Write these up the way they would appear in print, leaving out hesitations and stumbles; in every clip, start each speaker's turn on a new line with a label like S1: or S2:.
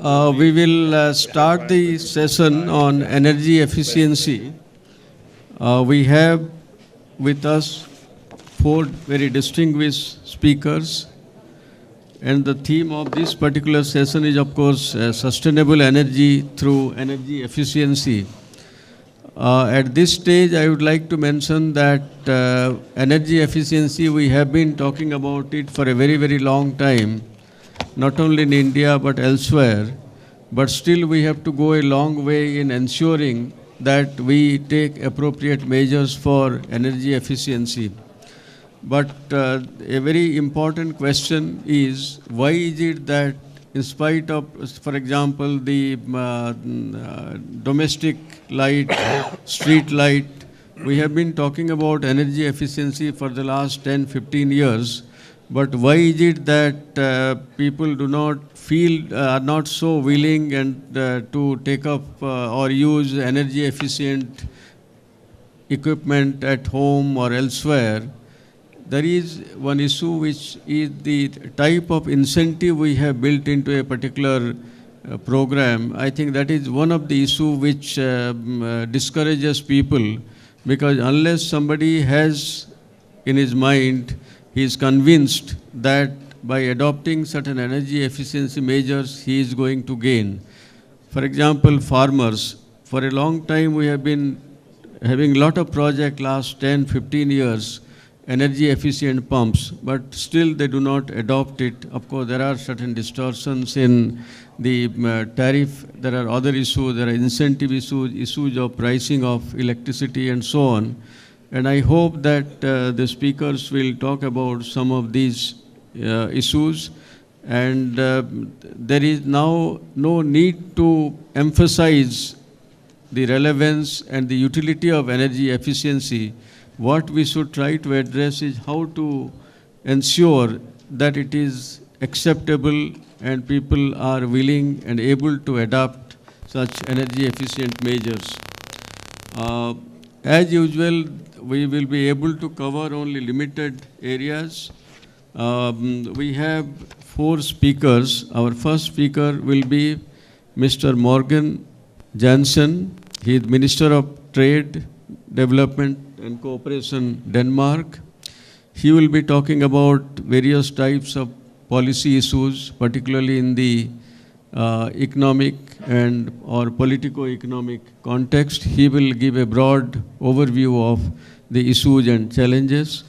S1: We will start the session on energy efficiency. We have with us four very distinguished speakers, and the theme of this particular session is, of course, sustainable energy through energy efficiency. At this stage, I would like to mention that energy efficiency, we have been talking about it for a very, very long time, not only in India but elsewhere. But still we have to go a long way in ensuring that we take appropriate measures for energy efficiency. But a very important question is, why is it that in spite of, for example, the domestic light, street light, we have been talking about energy efficiency for the last 10, 15 years, but why is it that people do not feel, are not so willing and to take up or use energy efficient equipment at home or elsewhere? There is one issue which is the type of incentive we have built into a particular program. I think that is one of the issues which discourages people, because unless somebody has in his mind, he is convinced that by adopting certain energy efficiency measures, he is going to gain. For example, farmers, for a long time we have been having a lot of projects last 10, 15 years, energy efficient pumps, but still they do not adopt it. Of course, there are certain distortions in the tariff, there are other issues, there are incentive issues, issues of pricing of electricity and so on. And I hope that the speakers will talk about some of these issues. And there is now no need to emphasize the relevance and the utility of energy efficiency. What we should try to address is how to ensure that it is acceptable and people are willing and able to adopt such energy efficient measures. As usual, we will be able to cover only limited areas. We have four speakers. Our first speaker will be Mr. Morgan Jansen. He is Minister of Trade, Development and Cooperation, Denmark. He will be talking about various types of policy issues, particularly in the economic and or politico-economic context. He will give a broad overview of the issues and challenges.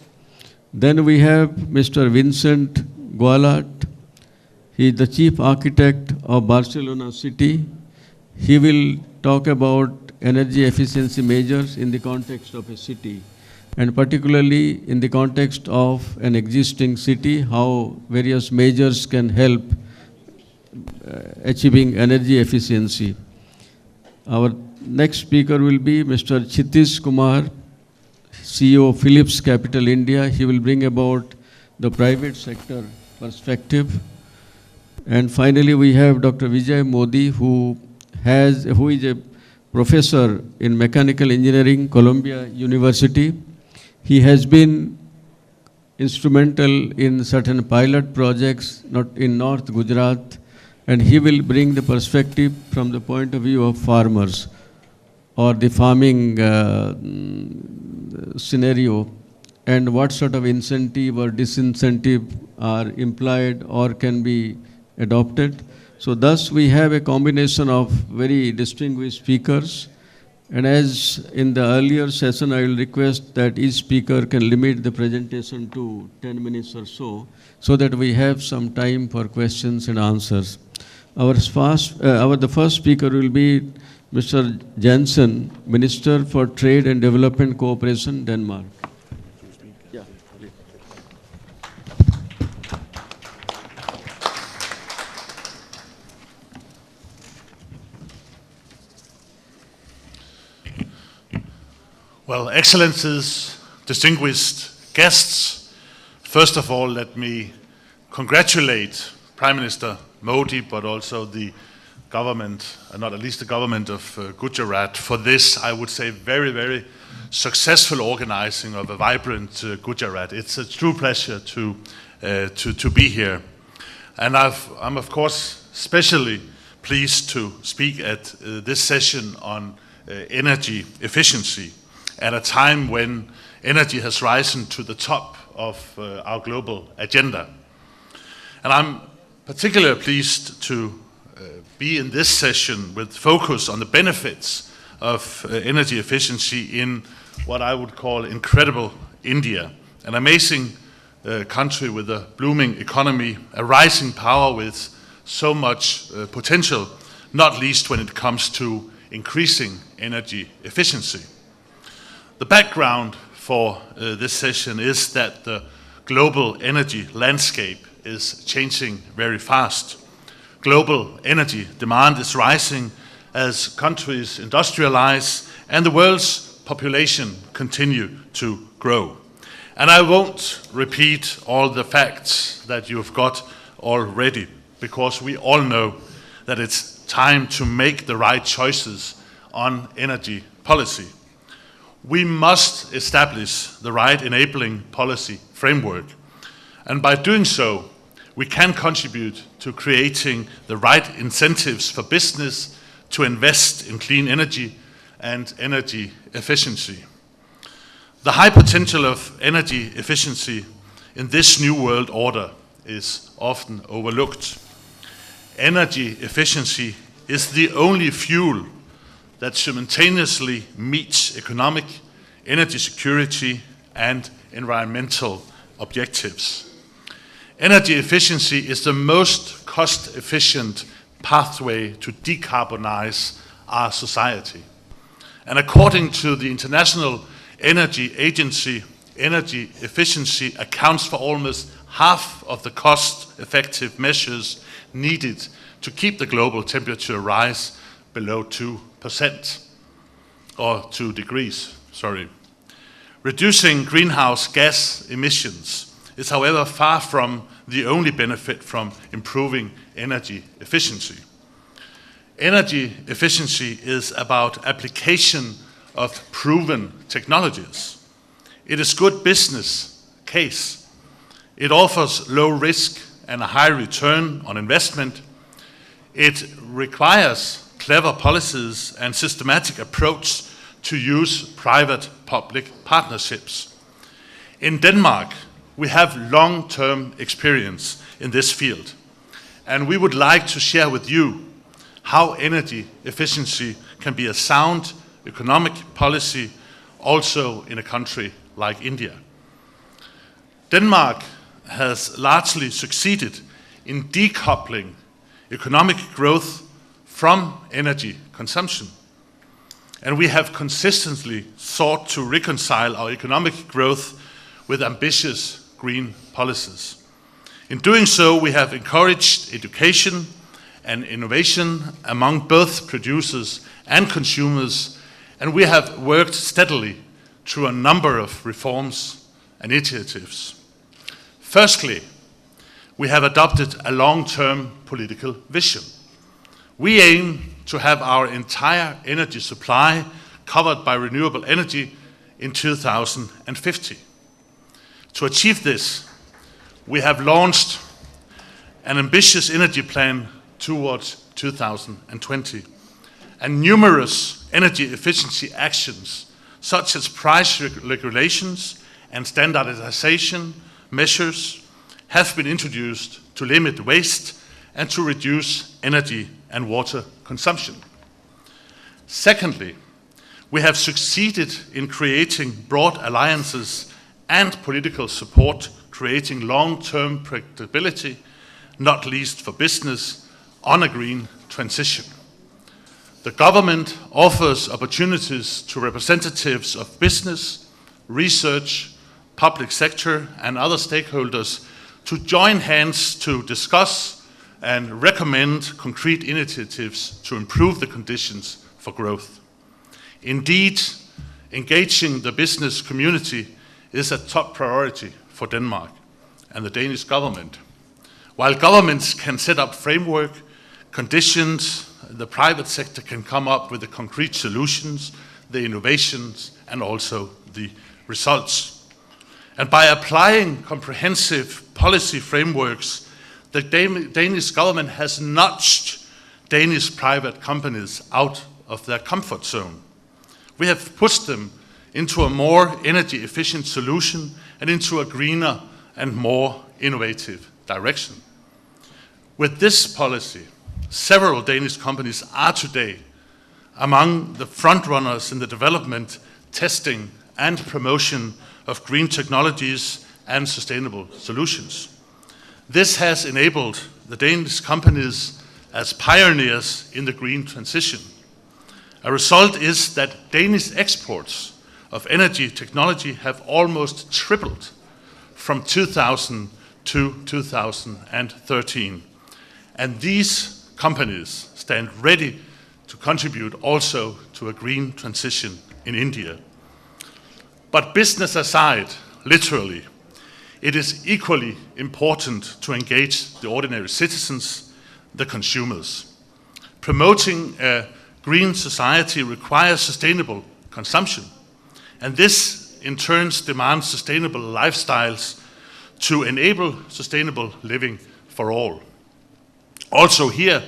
S1: Then we have Mr. Vincent Gualat. He is the Chief Architect of Barcelona City. He will talk about energy efficiency measures in the context of a city, and particularly in the context of an existing city, how various measures can help achieving energy efficiency. Our next speaker will be Mr. Kshitiz Kumar, CEO of Philips Capital India. He will bring about the private sector perspective. And finally, we have Dr. Vijay Modi, who is a professor in mechanical engineering, Columbia University. He has been instrumental in certain pilot projects in North Gujarat, and he will bring the perspective from the point of view of farmers or the farming scenario, and what sort of incentive or disincentive are implied or can be adopted. So thus we have a combination of very distinguished speakers, and as in the earlier session, I will request that each speaker can limit the presentation to 10 minutes or so that we have some time for questions and answers. The first speaker will be Mr. Jansen, Minister for Trade and Development Cooperation, Denmark.
S2: Well, Excellencies, distinguished guests, first of all, let me congratulate Prime Minister Modi, but also the government, not at least the government of Gujarat, for this, I would say, very, very successful organizing of a vibrant Gujarat. It's a true pleasure to be here. And I'm, of course, especially pleased to speak at this session on energy efficiency at a time when energy has risen to the top of our global agenda. And I'm particularly pleased to be in this session with focus on the benefits of energy efficiency in what I would call incredible India, an amazing country with a blooming economy, a rising power with so much potential, not least when it comes to increasing energy efficiency. The background for this session is that the global energy landscape is changing very fast. Global energy demand is rising as countries industrialize and the world's population continue to grow. And I won't repeat all the facts that you've got already, because we all know that it's time to make the right choices on energy policy. We must establish the right enabling policy framework, and by doing so, we can contribute to creating the right incentives for business to invest in clean energy and energy efficiency. The high potential of energy efficiency in this new world order is often overlooked. Energy efficiency is the only fuel that simultaneously meets economic, energy security, and environmental objectives. Energy efficiency is the most cost-efficient pathway to decarbonize our society. And according to the International Energy Agency, energy efficiency accounts for almost half of the cost-effective measures needed to keep the global temperature rise below 2%, or 2 degrees, sorry. Reducing greenhouse gas emissions is, however, far from the only benefit from improving energy efficiency. Energy efficiency is about application of proven technologies. It is good business case. It offers low risk and a high return on investment. It requires clever policies and systematic approach to use private-public partnerships. In Denmark, we have long-term experience in this field, and we would like to share with you how energy efficiency can be a sound economic policy also in a country like India. Denmark has largely succeeded in decoupling economic growth from energy consumption. And we have consistently sought to reconcile our economic growth with ambitious green policies. In doing so, we have encouraged education and innovation among both producers and consumers, and we have worked steadily through a number of reforms and initiatives. Firstly, we have adopted a long-term political vision. We aim to have our entire energy supply covered by renewable energy in 2050. To achieve this, we have launched an ambitious energy plan towards 2020, and numerous energy efficiency actions such as price regulations and standardization measures have been introduced to limit waste and to reduce energy and water consumption. Secondly, we have succeeded in creating broad alliances and political support, creating long-term predictability, not least for business, on a green transition. The government offers opportunities to representatives of business, research, public sector, and other stakeholders to join hands to discuss and recommend concrete initiatives to improve the conditions for growth. Indeed, engaging the business community is a top priority for Denmark and the Danish government. While governments can set up framework, conditions, the private sector can come up with the concrete solutions, the innovations, and also the results. And by applying comprehensive policy frameworks, the Danish government has nudged Danish private companies out of their comfort zone. We have pushed them into a more energy efficient solution and into a greener and more innovative direction. With this policy, several Danish companies are today among the frontrunners in the development, testing, and promotion of green technologies and sustainable solutions. This has enabled the Danish companies as pioneers in the green transition. A result is that Danish exports of energy technology have almost tripled from 2000 to 2013. And these companies stand ready to contribute also to a green transition in India. But business aside, literally, it is equally important to engage the ordinary citizens, the consumers. Promoting a green society requires sustainable consumption, and this in turn demands sustainable lifestyles to enable sustainable living for all. Also here,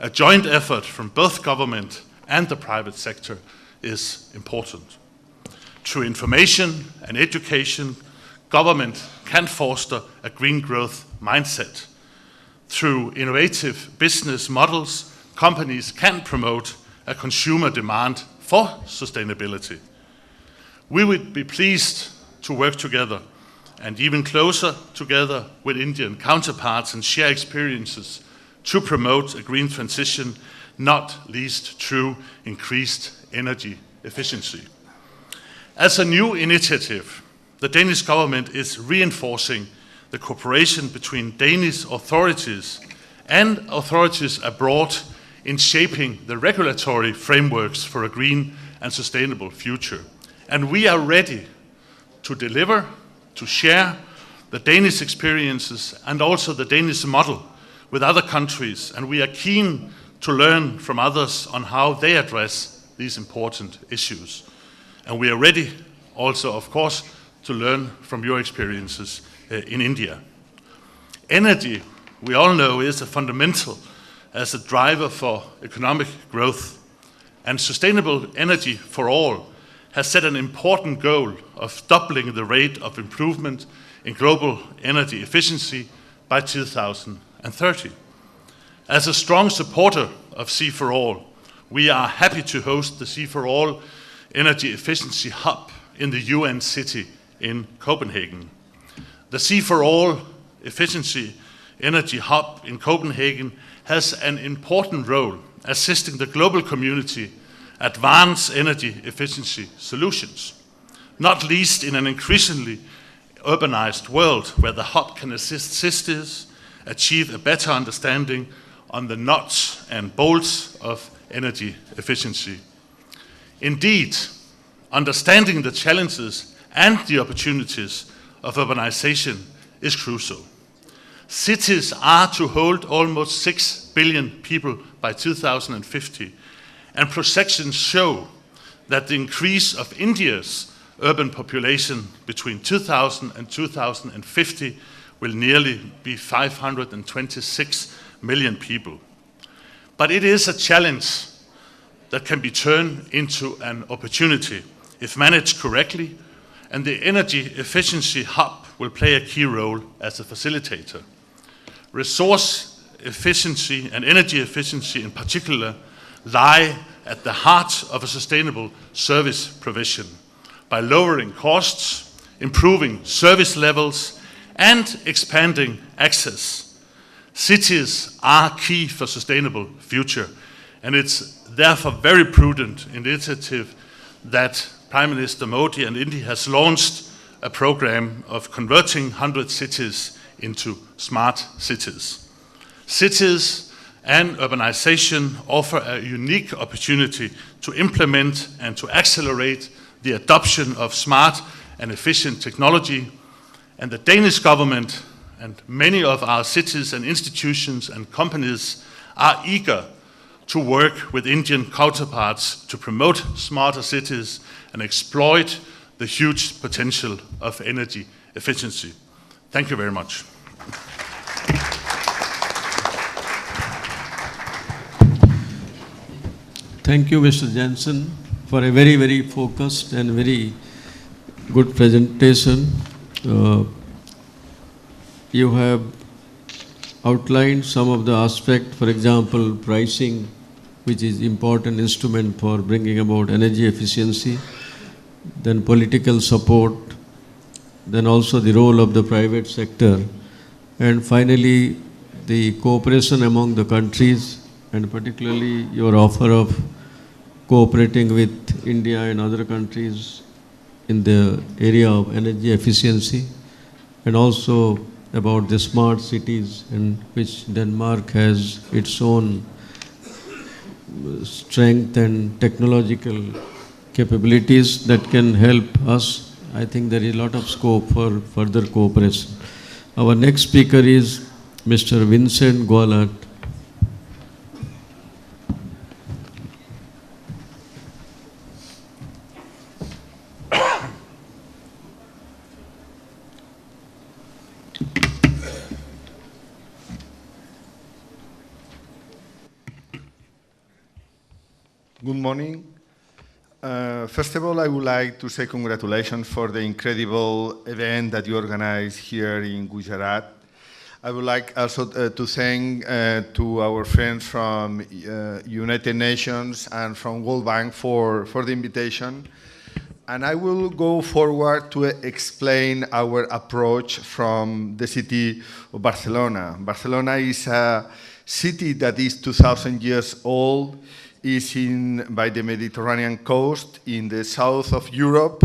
S2: a joint effort from both government and the private sector is important. Through information and education, government can foster a green growth mindset. Through innovative business models, companies can promote a consumer demand for sustainability. We would be pleased to work together and even closer together with Indian counterparts and share experiences to promote a green transition, not least through increased energy efficiency. As a new initiative, the Danish government is reinforcing the cooperation between Danish authorities and authorities abroad in shaping the regulatory frameworks for a green and sustainable future. And we are ready to deliver, to share the Danish experiences and also the Danish model with other countries, and we are keen to learn from others on how they address these important issues. And we are ready also, of course, to learn from your experiences in India. Energy, we all know, is a fundamental as a driver for economic growth, and sustainable energy for all has set an important goal of doubling the rate of improvement in global energy efficiency by 2030. As a strong supporter of C4All, we are happy to host the C4All Energy Efficiency Hub in the UN city in Copenhagen. The C4All Efficiency Energy Hub in Copenhagen has an important role assisting the global community advance energy efficiency solutions, not least in an increasingly urbanized world where the hub can assist cities achieve a better understanding on the nuts and bolts of energy efficiency. Indeed, understanding the challenges and the opportunities of urbanization is crucial. Cities are to hold almost 6 billion people by 2050, and projections show that the increase of India's urban population between 2000 and 2050 will nearly be 526 million people. But it is a challenge that can be turned into an opportunity if managed correctly, and the Energy Efficiency Hub will play a key role as a facilitator. Resource efficiency and energy efficiency in particular lie at the heart of a sustainable service provision. By lowering costs, improving service levels, and expanding access, cities are key for sustainable future, and it's therefore very prudent initiative that Prime Minister Modi and India has launched a program of converting 100 cities into smart cities. Cities and urbanization offer a unique opportunity to implement and to accelerate the adoption of smart and efficient technology, and the Danish government and many of our cities and institutions and companies are eager to work with Indian counterparts to promote smarter cities and exploit the huge potential of energy efficiency. Thank you very much.
S1: Thank you, Mr. Jensen, for a very, very focused and very good presentation. You have outlined some of the aspects, for example, pricing, which is important instrument for bringing about energy efficiency, then political support, then also the role of the private sector, and finally the cooperation among the countries, and particularly your offer of cooperating with India and other countries in the area of energy efficiency, and also about the smart cities, in which Denmark has its own strength and technological capabilities that can help us. I think there is a lot of scope for further cooperation. Our next speaker is Mr. Vincent Goalat.
S3: Good morning. First of all, I would like to say congratulations for the incredible event that you organized here in Gujarat. I would like also to thank to our friends from United Nations and from World Bank for the invitation. And I will go forward to explain our approach from the city of Barcelona. Barcelona is a city that is 2,000 years old, is by the Mediterranean coast in the south of Europe,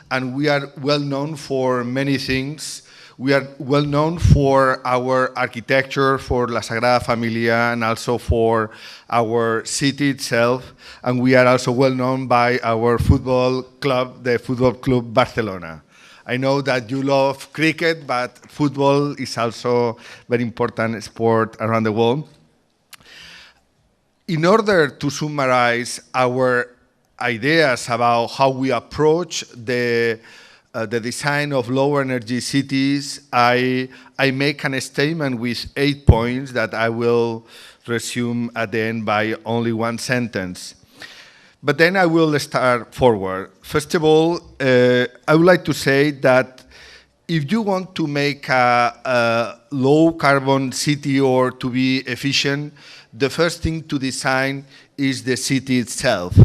S3: and we are well known for many things. We are well known for our architecture, for La Sagrada Familia, and also for our city itself, and we are also well known by our football club, the Football Club Barcelona. I know that you love cricket, but football is also a very important sport around the world. In order to summarize our ideas about how we approach the design of low energy cities, I make a statement with 8 points that I will resume at the end by only one sentence. But then I will start forward. First of all, I would like to say that if you want to make a low carbon city or to be efficient, the first thing to design is the city itself.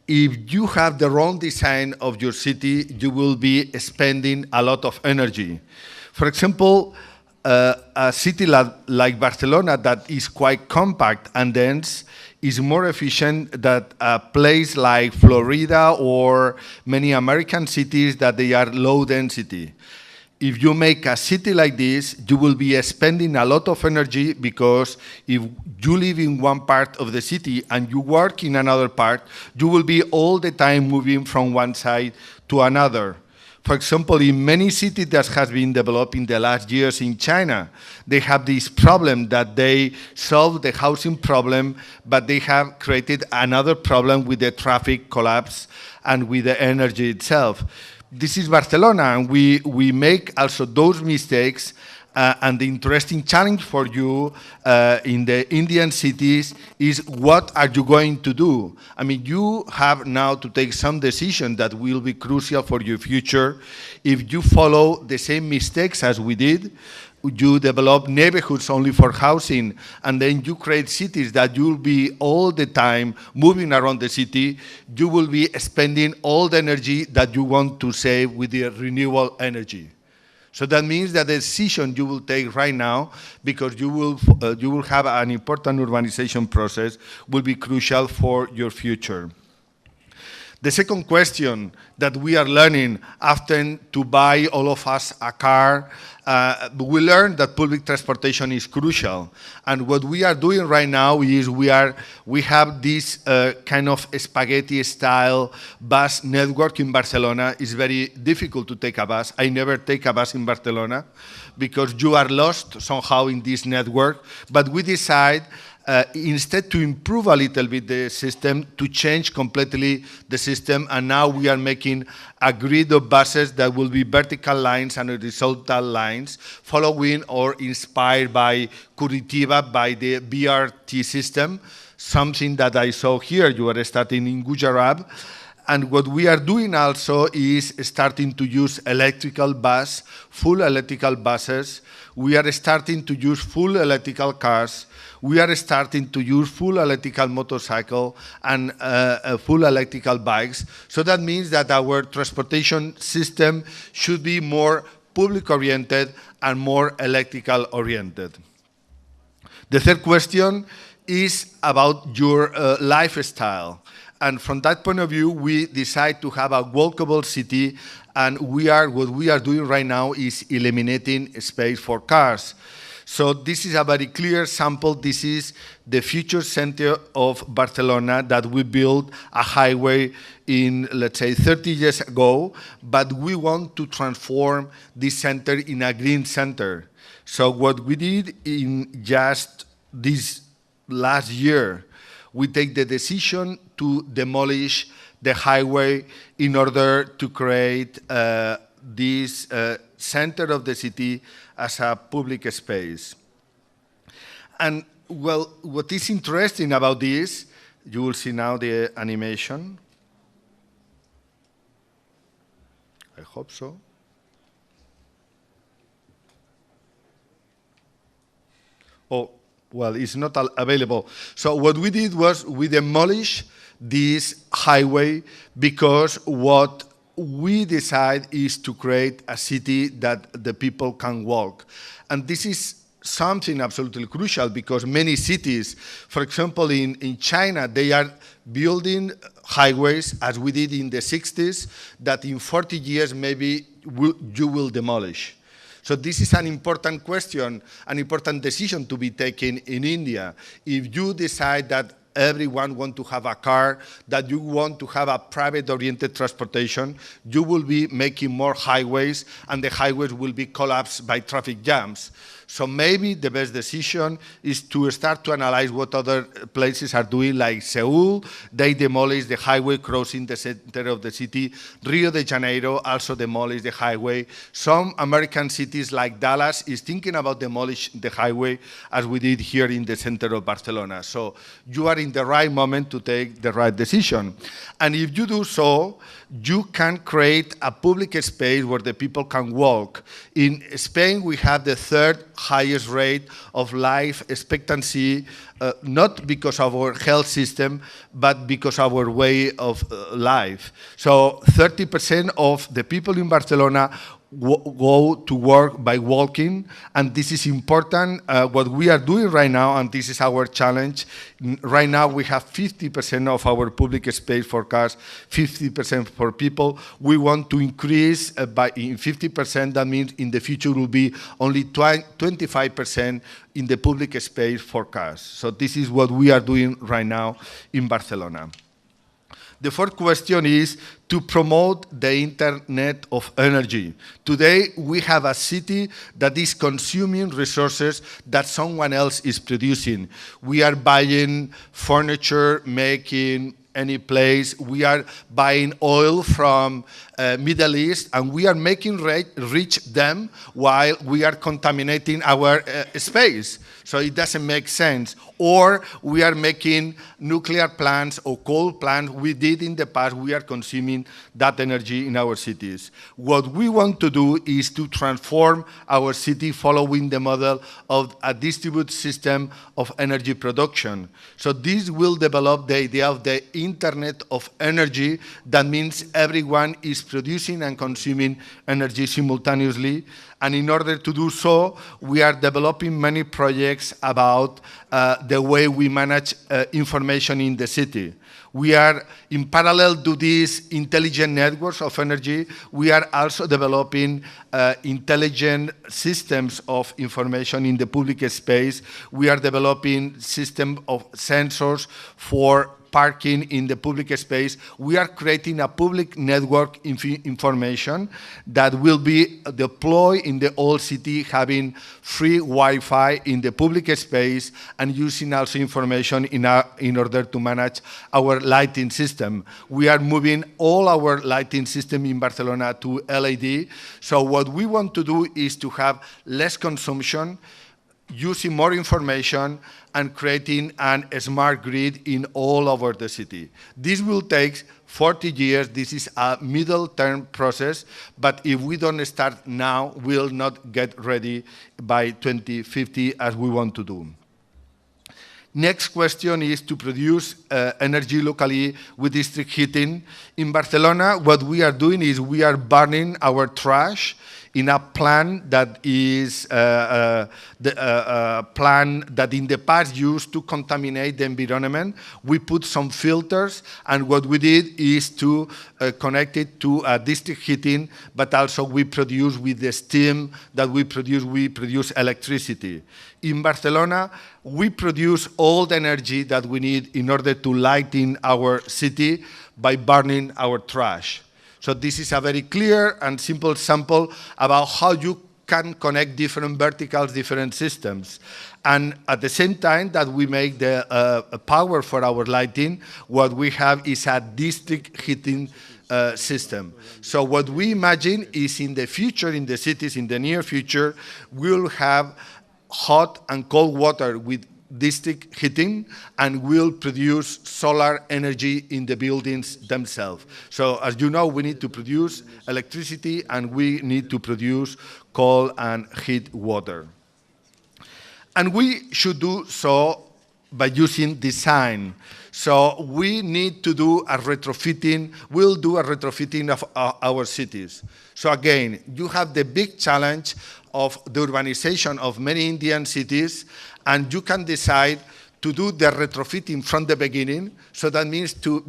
S3: If you have the wrong design of your city, you will be spending a lot of energy. For example, a city like Barcelona that is quite compact and dense is more efficient than a place like Florida or many American cities that they are low density. If you make a city like this, you will be spending a lot of energy, because if you live in one part of the city and you work in another part, you will be all the time moving from one side to another. For example, in many cities that has been developed in the last years in China, they have this problem that they solve the housing problem, but they have created another problem with the traffic collapse and with the energy itself. This is Barcelona, and we make also those mistakes, and the interesting challenge for you in the Indian cities is, what are you going to do? I mean, you have now to take some decision that will be crucial for your future. If you follow the same mistakes as we did, you develop neighborhoods only for housing, and then you create cities that you'll be all the time moving around the city, you will be spending all the energy that you want to save with the renewable energy. So that means that the decision you will take right now, because you will have an important urbanization process, will be crucial for your future. The second question that we are learning, often to buy all of us a car, we learn that public transportation is crucial. And what we are doing right now is we have this kind of spaghetti-style bus network in Barcelona. It's very difficult to take a bus. I never take a bus in Barcelona because you are lost somehow in this network. But we decide, instead to improve a little bit the system, to change completely the system, and now we are making a grid of buses that will be vertical lines and horizontal lines, following or inspired by Curitiba, by the BRT system. something that I saw here. You are starting in Gujarat. And what we are doing also is starting to use full electrical buses. We are starting to use full electrical cars. We are starting to use full electrical motorcycle and full electrical bikes. So that means that our transportation system should be more public-oriented and more electrical-oriented. The third question is about your lifestyle. And from that point of view, we decide to have a walkable city, and what we are doing right now is eliminating space for cars. So this is a very clear sample. This is the future center of Barcelona that we built a highway in, let's say, 30 years ago, but we want to transform this center in a green center. So what we did in just this last year, we take the decision to demolish the highway in order to create this center of the city as a public space. And well, what is interesting about this, you will see now the animation. I hope so. Oh, well, it's not available. So what we did was we demolished this highway because what we decide is to create a city that the people can walk. And this is something absolutely crucial because many cities, for example, in China, they are building highways as we did in the 60s that in 40 years maybe you will demolish. So this is an important question, an important decision to be taken in India. If you decide that everyone wants to have a car, that you want to have a private-oriented transportation, you will be making more highways, and the highways will be collapsed by traffic jams. So maybe the best decision is to start to analyze what other places are doing, like Seoul. They demolished the highway crossing the center of the city. Rio de Janeiro also demolished the highway. Some American cities like Dallas is thinking about demolishing the highway as we did here in the center of Barcelona. So you are in the right moment to take the right decision. And if you do so, you can create a public space where the people can walk. In Spain, we have the third highest rate of life expectancy, not because of our health system, but because of our way of life. So 30% of the people in Barcelona go to work by walking, and this is important. What we are doing right now, and this is our challenge, right now we have 50% of our public space for cars, 50% for people. We want to increase by 50%. That means in the future will be only 25% in the public space for cars. So this is what we are doing right now in Barcelona. The fourth question is to promote the Internet of Energy. Today, we have a city that is consuming resources that someone else is producing. We are buying furniture, making any place. We are buying oil from Middle East, and we are making rich them while we are contaminating our space. So it doesn't make sense. Or we are making nuclear plants or coal plants. We did in the past. We are consuming that energy in our cities. What we want to do is to transform our city following the model of a distributed system of energy production. So this will develop the idea of the Internet of Energy. That means everyone is producing and consuming energy simultaneously. And in order to do so, we are developing many projects about the way we manage information in the city. We are, in parallel to these intelligent networks of energy, we are also developing intelligent systems of information in the public space. We are developing systems of sensors for parking in the public space. We are creating a public network information that will be deployed in the whole city, having free Wi-Fi in the public space and using also information in order to manage our lighting system. We are moving all our lighting system in Barcelona to LED. So what we want to do is to have less consumption, using more information and creating a smart grid in all over the city. This will take 40 years. This is a middle-term process, but if we don't start now, we'll not get ready by 2050 as we want to do. Next question is to produce energy locally with district heating. In Barcelona, what we are doing is we are burning our trash in a plant that is the plant that in the past used to contaminate the environment. We put some filters, and what we did is to connect it to district heating, but also we produce with the steam that we produce electricity. In Barcelona, we produce all the energy that we need in order to lighten our city by burning our trash. So this is a very clear and simple sample about how you can connect different verticals, different systems. And at the same time that we make the power for our lighting, what we have is a district heating system. So what we imagine is in the future, in the cities, in the near future, we'll have hot and cold water with district heating, and will produce solar energy in the buildings themselves. So as you know, we need to produce electricity and we need to produce cold and heat water. And we should do so by using design. So we need to do a retrofitting, we'll do a retrofitting of our cities. So again, you have the big challenge of the urbanization of many Indian cities, and you can decide to do the retrofitting from the beginning. So that means to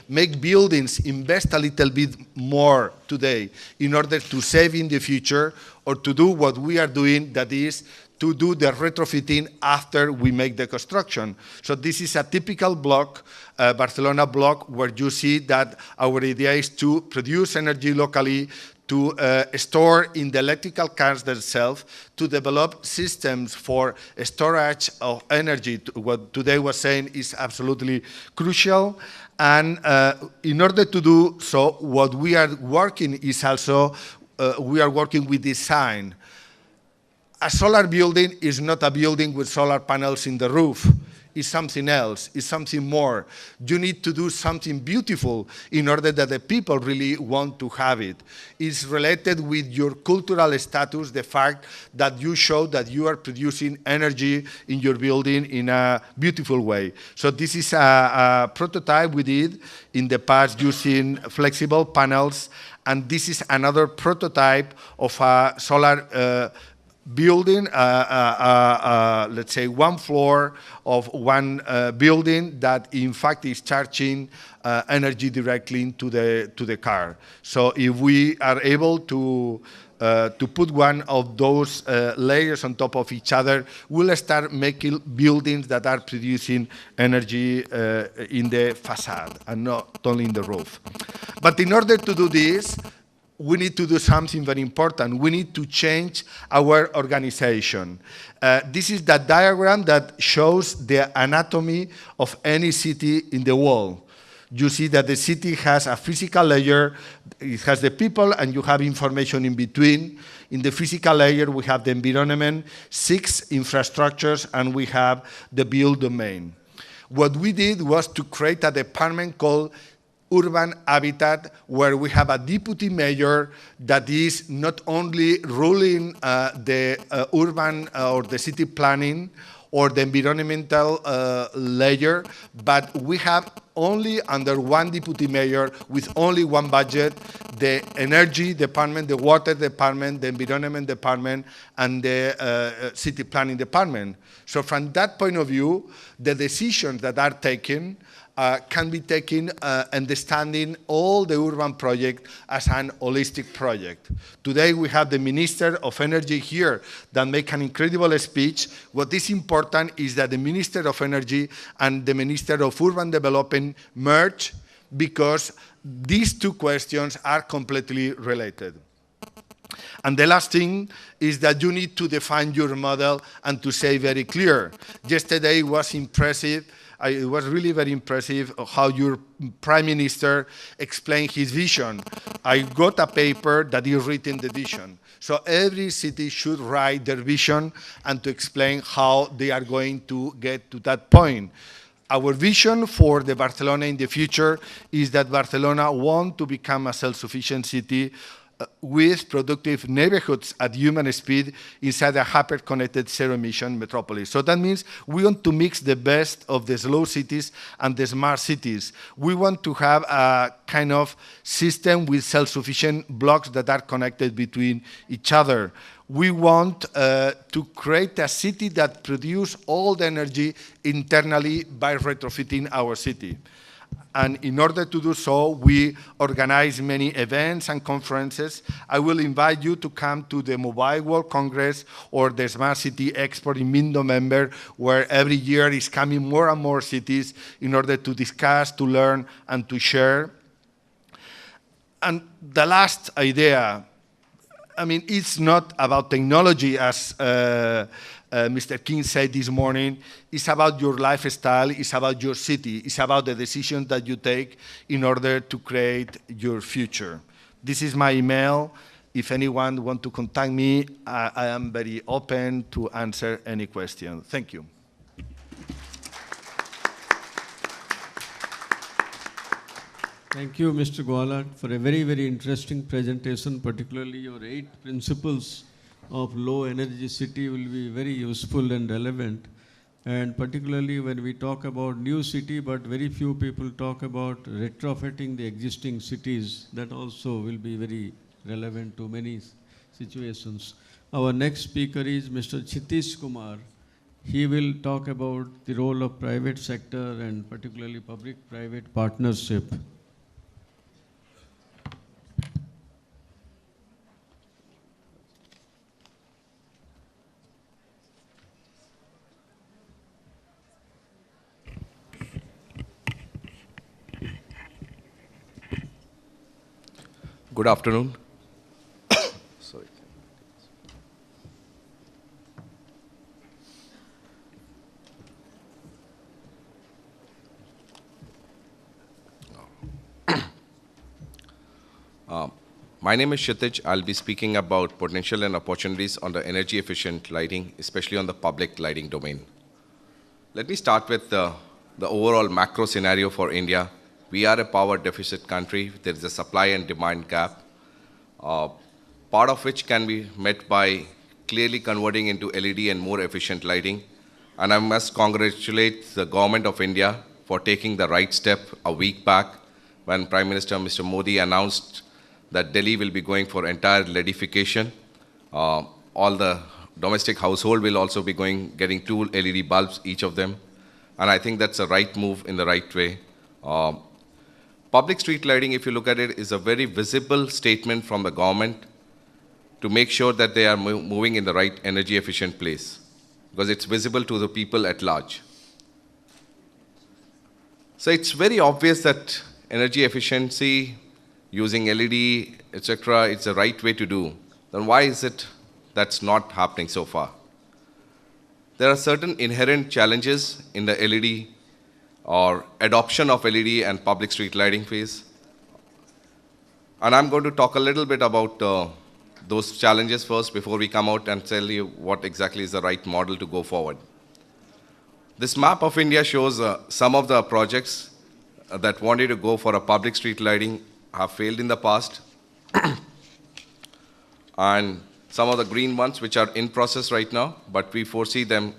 S3: make buildings, invest a little bit more today in order to save in the future, or to do what we are doing, that is to do the retrofitting after we make the construction. So this is a typical block, Barcelona block, where you see that our idea is to produce energy locally, to store in the electrical cars themselves, to develop systems for storage of energy. What today was saying is absolutely crucial. And in order to do so, what we are working is also, we are working with design. A solar building is not a building with solar panels in the roof. It's something else, it's something more. You need to do something beautiful in order that the people really want to have it. It's related with your cultural status, the fact that you show that you are producing energy in your building in a beautiful way. So this is a prototype we did in the past using flexible panels, and this is another prototype of a solar building, let's say one floor of one building that in fact is charging energy directly into the car. So if we are able to put one of those layers on top of each other, we'll start making buildings that are producing energy in the facade and not only in the roof. But in order to do this, we need to do something very important. We need to change our organization. This is the diagram that shows the anatomy of any city in the world. You see that the city has a physical layer, it has the people, and you have information in between. In the physical layer, we have the environment, 6 infrastructures, and we have the build domain. What we did was to create a department called Urban Habitat, where we have a deputy mayor that is not only ruling the urban or the city planning or the environmental layer, but we have only under one deputy mayor with only one budget, the energy department, the water department, the environment department, and the city planning department. So from that point of view, the decisions that are taken can be taken understanding all the urban project as an holistic project. Today we have the Minister of Energy here that make an incredible speech. What is important is that the Minister of Energy and the Minister of Urban Development merge, because these two questions are completely related. And the last thing is that you need to define your model and to say very clear. Yesterday was impressive It was really very impressive how your Prime Minister explained his vision. I got a paper that is written the vision. So every city should write their vision and to explain how they are going to get to that point. Our vision for the Barcelona in the future is that Barcelona wants to become a self-sufficient city with productive neighborhoods at human speed inside a hyper-connected zero-emission metropolis. So that means we want to mix the best of the slow cities and the smart cities. We want to have a kind of system with self-sufficient blocks that are connected between each other. We want to create a city that produces all the energy internally by retrofitting our city. And in order to do so, we organize many events and conferences. I will invite you to come to the Mobile World Congress or the Smart City Expo in mid-November, where every year is coming more and more cities in order to discuss, to learn, and to share. And the last idea, I mean, it's not about technology, as Mr. King said this morning. It's about your lifestyle, it's about your city, it's about the decisions that you take in order to create your future. This is my email. If anyone wants to contact me, I am very open to answer any question. Thank you.
S1: Thank you, Mr. Gwala, for a very, very interesting presentation, particularly your 8 principles of low energy city will be very useful and relevant. And particularly when we talk about new city, but very few people talk about retrofitting the existing cities, that also will be very relevant to many situations. Our next speaker is Mr. Chitish Kumar. He will talk about the role of private sector and particularly public-private partnership.
S4: Good afternoon. Sorry. My name is Kshitij. I'll be speaking about potential and opportunities on the energy efficient lighting, especially on the public lighting domain. Let me start with the overall macro scenario for India. We are a power deficit country. There is a supply and demand gap, part of which can be met by clearly converting into LED and more efficient lighting. And I must congratulate the government of India for taking the right step a week back when Prime Minister Mr. Modi announced that Delhi will be going for entire LEDification. All the domestic household will also be getting 2 LED bulbs, each of them. And I think that's a right move in the right way. Public street lighting, if you look at it, is a very visible statement from the government to make sure that they are moving in the right energy efficient place, because it's visible to the people at large. So it's very obvious that energy efficiency, using LED, etc., it's the right way to do. Then why is it that's not happening so far? There are certain inherent challenges in the LED or adoption of LED and public street lighting phase. And I'm going to talk a little bit about those challenges first before we come out and tell you what exactly is the right model to go forward. This map of India shows some of the projects that wanted to go for a public street lighting have failed in the past. And some of the green ones which are in process right now, but we foresee them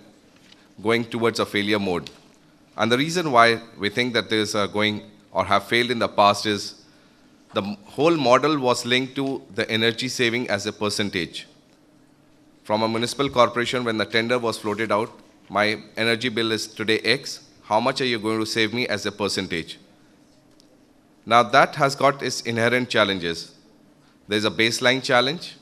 S4: going towards a failure mode. And the reason why we think that this are going or have failed in the past is the whole model was linked to the energy saving as a percentage. From a municipal corporation, when the tender was floated out, my energy bill is today X, how much are you going to save me as a percentage? Now that has got its inherent challenges. There's a baseline challenge.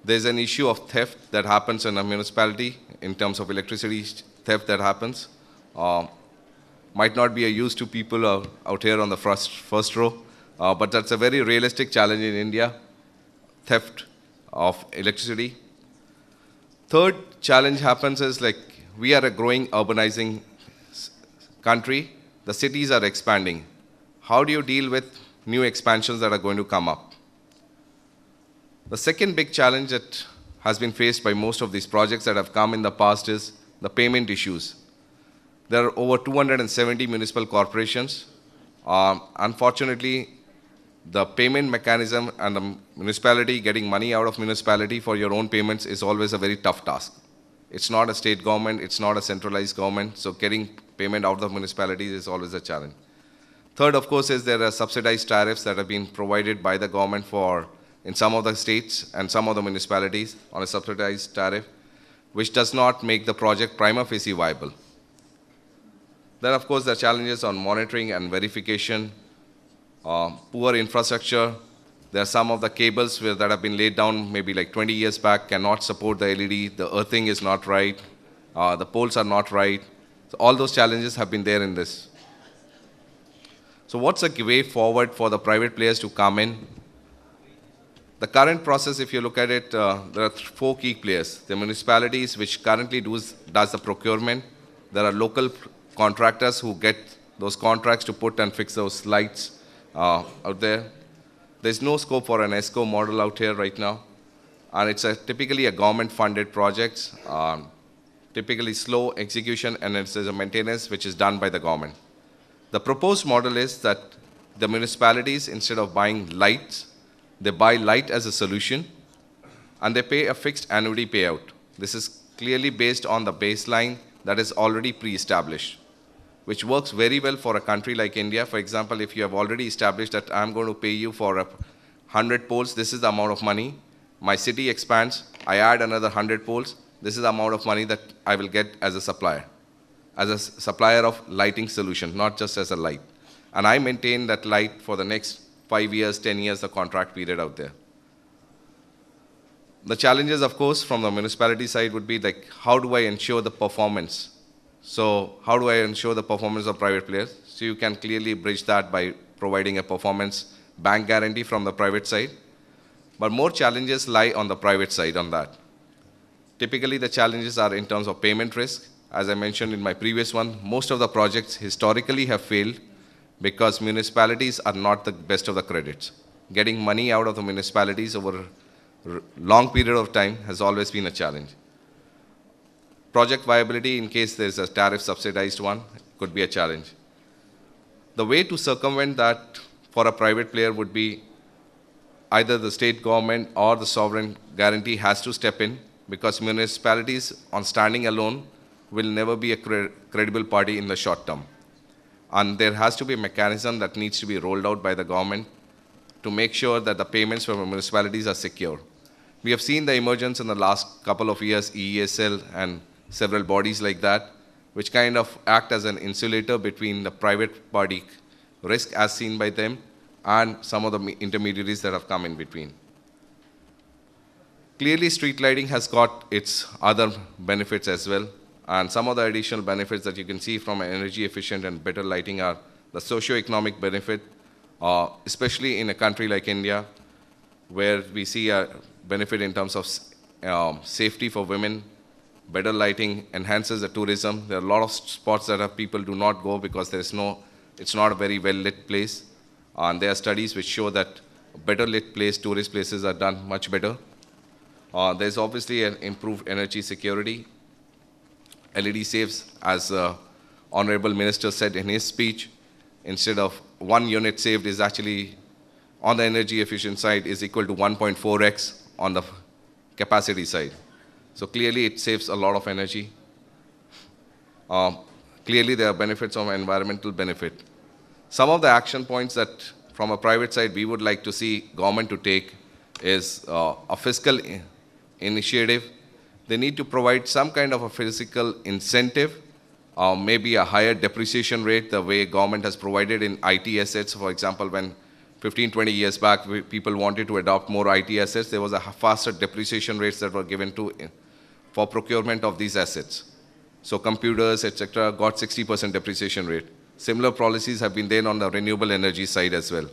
S4: There's an issue of theft that happens in a municipality in terms of electricity theft that happens. Might not be a use to people out here on the first row, but that's a very realistic challenge in India, theft of electricity. Third challenge happens is like we are a growing urbanizing country, the cities are expanding. How do you deal with new expansions that are going to come up? The second big challenge that has been faced by most of these projects that have come in the past is the payment issues. There are over 270 municipal corporations. Unfortunately, the payment mechanism and the municipality getting money out of municipality for your own payments is always a very tough task. It's not a state government, it's not a centralized government, so getting payment out of municipalities is always a challenge. Third, of course, is there are subsidized tariffs that have been provided by the government in some of the states and some of the municipalities on a subsidized tariff, which does not make the project prima facie viable. Then, of course, the challenges on monitoring and verification, poor infrastructure. There are some of the cables that have been laid down maybe like 20 years back cannot support the LED, the earthing is not right, the poles are not right. So all those challenges have been there in this. So what's the way forward for the private players to come in? The current process, if you look at it, there are four key players. The municipalities, which currently does the procurement. There are local contractors who get those contracts to put and fix those lights out there. There's no scope for an ESCO model out here right now. And it's typically a government-funded project, typically slow execution, and it's a maintenance which is done by the government. The proposed model is that the municipalities, instead of buying lights, they buy light as a solution, and they pay a fixed annuity payout. This is clearly based on the baseline that is already pre-established, which works very well for a country like India. For example, if you have already established that I'm going to pay you for 100 poles, this is the amount of money. My city expands, I add another 100 poles, this is the amount of money that I will get as a supplier of lighting solution, not just as a light. And I maintain that light for the next 5 years, 10 years, the contract period out there. The challenges, of course, from the municipality side would be like, how do I ensure the performance? So how do I ensure the performance of private players? So you can clearly bridge that by providing a performance bank guarantee from the private side. But more challenges lie on the private side on that. Typically, the challenges are in terms of payment risk. As I mentioned in my previous one, most of the projects historically have failed because municipalities are not the best of the credits. Getting money out of the municipalities over a long period of time has always been a challenge. Project viability, in case there's a tariff subsidized one, could be a challenge. The way to circumvent that for a private player would be either the state government or the sovereign guarantee has to step in, because municipalities on standing alone will never be a credible party in the short term. And there has to be a mechanism that needs to be rolled out by the government to make sure that the payments from the municipalities are secure. We have seen the emergence in the last couple of years, EESL and several bodies like that, which kind of act as an insulator between the private party risk as seen by them and some of the intermediaries that have come in between. Clearly, street lighting has got its other benefits as well. And some of the additional benefits that you can see from energy efficient and better lighting are the socio-economic benefit, especially in a country like India, where we see a benefit in terms of safety for women. Better lighting enhances the tourism. There are a lot of spots that people do not go because it's not a very well-lit place. And there are studies which show that a better lit place, tourist places are done much better. There's obviously an improved energy security. LED saves, as Honorable Minister said in his speech, instead of 1 unit saved is actually, on the energy efficient side, is equal to 1.4x on the capacity side. So clearly it saves a lot of energy. Clearly there are benefits of environmental benefit. Some of the action points that from a private side we would like to see government to take is a fiscal initiative. They need to provide some kind of a physical incentive, maybe a higher depreciation rate, the way government has provided in IT assets. For example, when 15, 20 years back, people wanted to adopt more IT assets, there was a faster depreciation rates that were given for procurement of these assets. So computers, etc., got 60% depreciation rate. Similar policies have been there on the renewable energy side as well.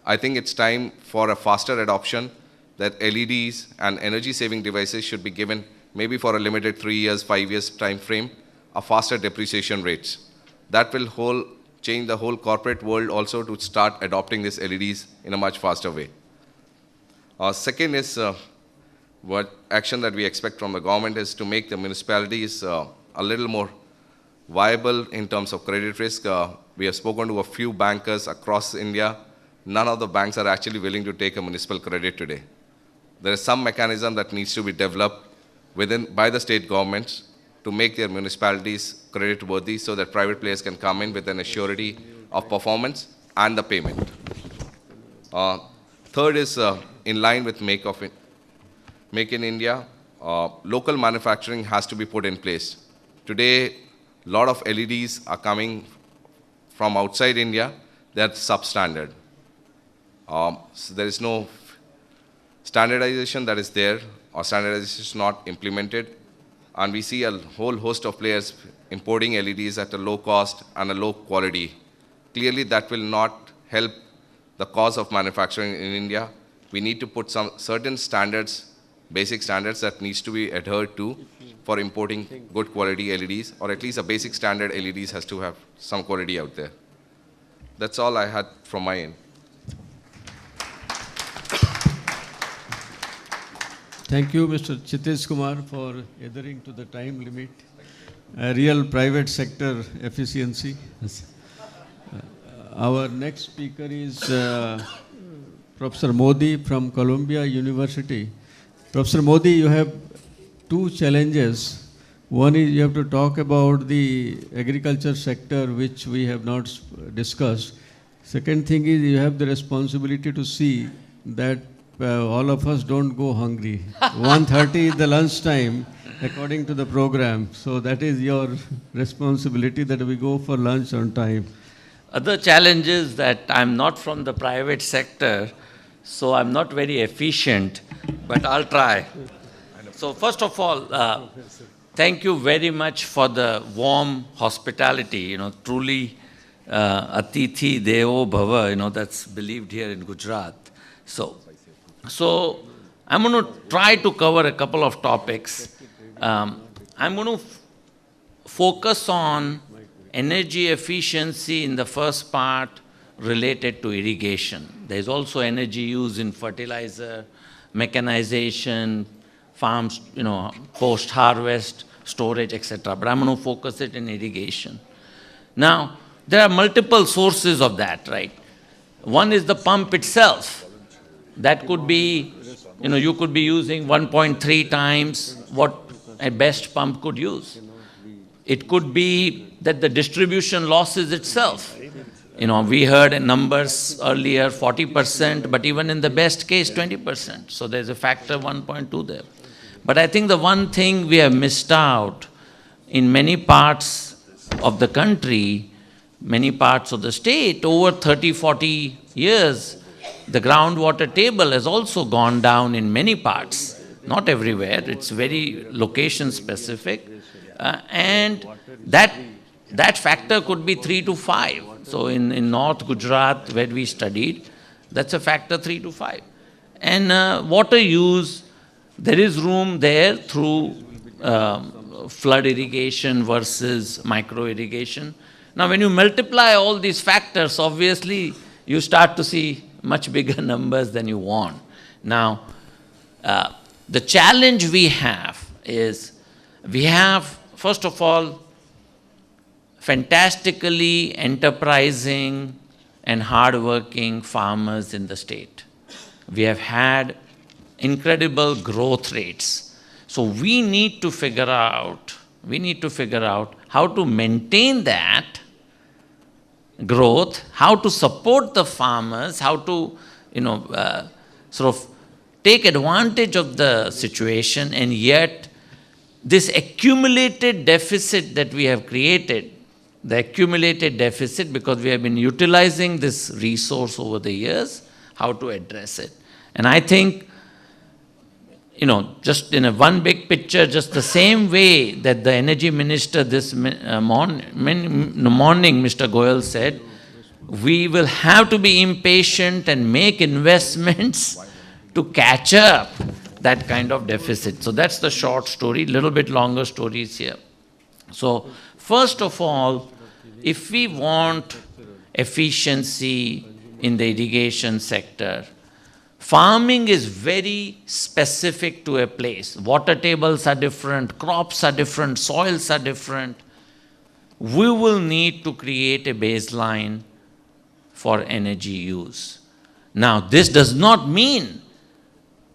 S4: I think it's time for a faster adoption that LEDs and energy saving devices should be given maybe for a limited 3 years, 5 years time frame, a faster depreciation rates. that will change the whole corporate world also to start adopting these LEDs in a much faster way. Second is what action that we expect from the government is to make the municipalities a little more viable in terms of credit risk. We have spoken to a few bankers across India. None of the banks are actually willing to take a municipal credit today. There is some mechanism that needs to be developed by the state governments to make their municipalities credit worthy so that private players can come in with an assurity of performance and the payment. Third is in line with Make in India, local manufacturing has to be put in place. Today, a lot of LEDs are coming from outside India. They're substandard. So there is no standardization that is there, or standardization is not implemented. And we see a whole host of players importing LEDs at a low cost and a low quality. Clearly, that will not help the cause of manufacturing in India. We need to put some certain standards, basic standards that needs to be adhered to for importing good quality LEDs, or at least a basic standard LEDs has to have some quality out there. That's all I had from my end.
S1: Thank you, Mr. Chitesh Kumar, for adhering to the time limit. Real private sector efficiency. Our next speaker is Professor Modi from Columbia University. Professor Modi, you have two challenges. One is you have to talk about the agriculture sector, which we have not discussed. Second thing is you have the responsibility to see that all of us don't go hungry. 1:30 is the lunch time, according to the program. So that is your responsibility, that we go for lunch on time.
S5: Other challenge is that I'm not from the private sector, so I'm not very efficient, but I'll try. So first of all, thank you very much for the warm hospitality. Truly, Atithi Devo Bhava, that's believed here in Gujarat. So I'm going to try to cover a couple of topics. I'm going to focus on energy efficiency in the first part related to irrigation. There's also energy used in fertilizer, mechanization, farms, post-harvest, storage, etc. But I'm going to focus it in irrigation. Now, there are multiple sources of that, right? One is the pump itself. That could be, you could be using 1.3 times what a best pump could use. It could be that the distribution losses itself. We heard numbers earlier, 40%, but even in the best case, 20%. So there's a factor 1.2 there. But I think the one thing we have missed out in many parts of the country, many parts of the state, over 30, 40 years, the groundwater table has also gone down in many parts, not everywhere. It's very location specific. And that factor could be 3 to 5. So in North Gujarat, where we studied, that's a factor 3 to 5. And water use, there is room there through flood irrigation versus micro irrigation. Now, when you multiply all these factors, obviously, you start to see much bigger numbers than you want. Now, the challenge we have is, we have, first of all, fantastically enterprising and hardworking farmers in the state. We have had incredible growth rates. So we need to figure out how to maintain that growth, how to support the farmers, how to, sort of take advantage of the situation, and yet this accumulated deficit that we have created, the accumulated deficit, because we have been utilizing this resource over the years, how to address it. And I think, just in a one big picture, just the same way that the energy minister this morning, Mr. Goyal said, we will have to be impatient and make investments to catch up that kind of deficit. So that's the short story, little bit longer stories here. So first of all, if we want efficiency in the irrigation sector, farming is very specific to a place. Water tables are different, crops are different, soils are different. We will need to create a baseline for energy use. Now, this does not mean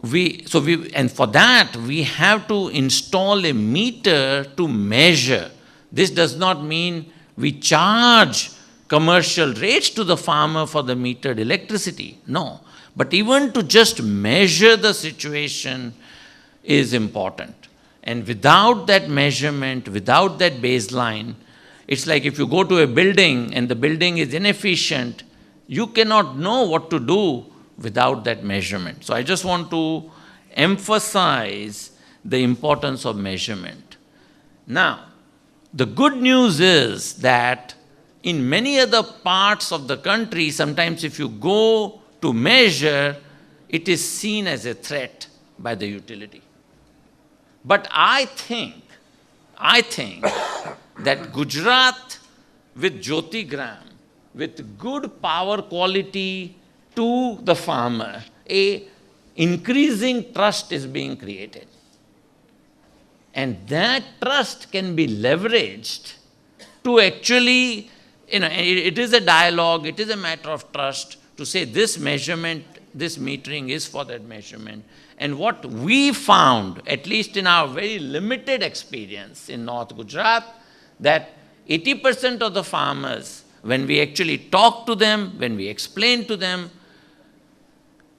S5: and for that, we have to install a meter to measure. This does not mean we charge commercial rates to the farmer for the metered electricity. No. But even to just measure the situation is important. And without that measurement, without that baseline, it's like if you go to a building and the building is inefficient, you cannot know what to do without that measurement. So I just want to emphasize the importance of measurement. Now, the good news is that in many other parts of the country, sometimes if you go to measure, it is seen as a threat by the utility. But I think that Gujarat with Jyotigram, with good power quality to the farmer, a increasing trust is being created. And that trust can be leveraged to actually, it is a dialogue, it is a matter of trust to say this measurement, this metering is for that measurement. And what we found, at least in our very limited experience in North Gujarat, that 80% of the farmers, when we actually talked to them, when we explained to them,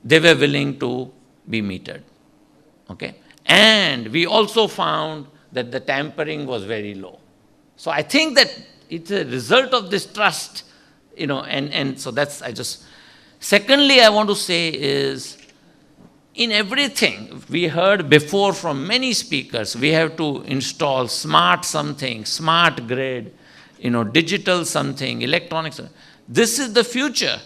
S5: they were willing to be metered. Okay? And we also found that the tampering was very low. So I think that it's a result of this trust, and so that's, Secondly, I want to say is, in everything, we heard before from many speakers, we have to install smart something, smart grid, digital something, electronics. This is the future,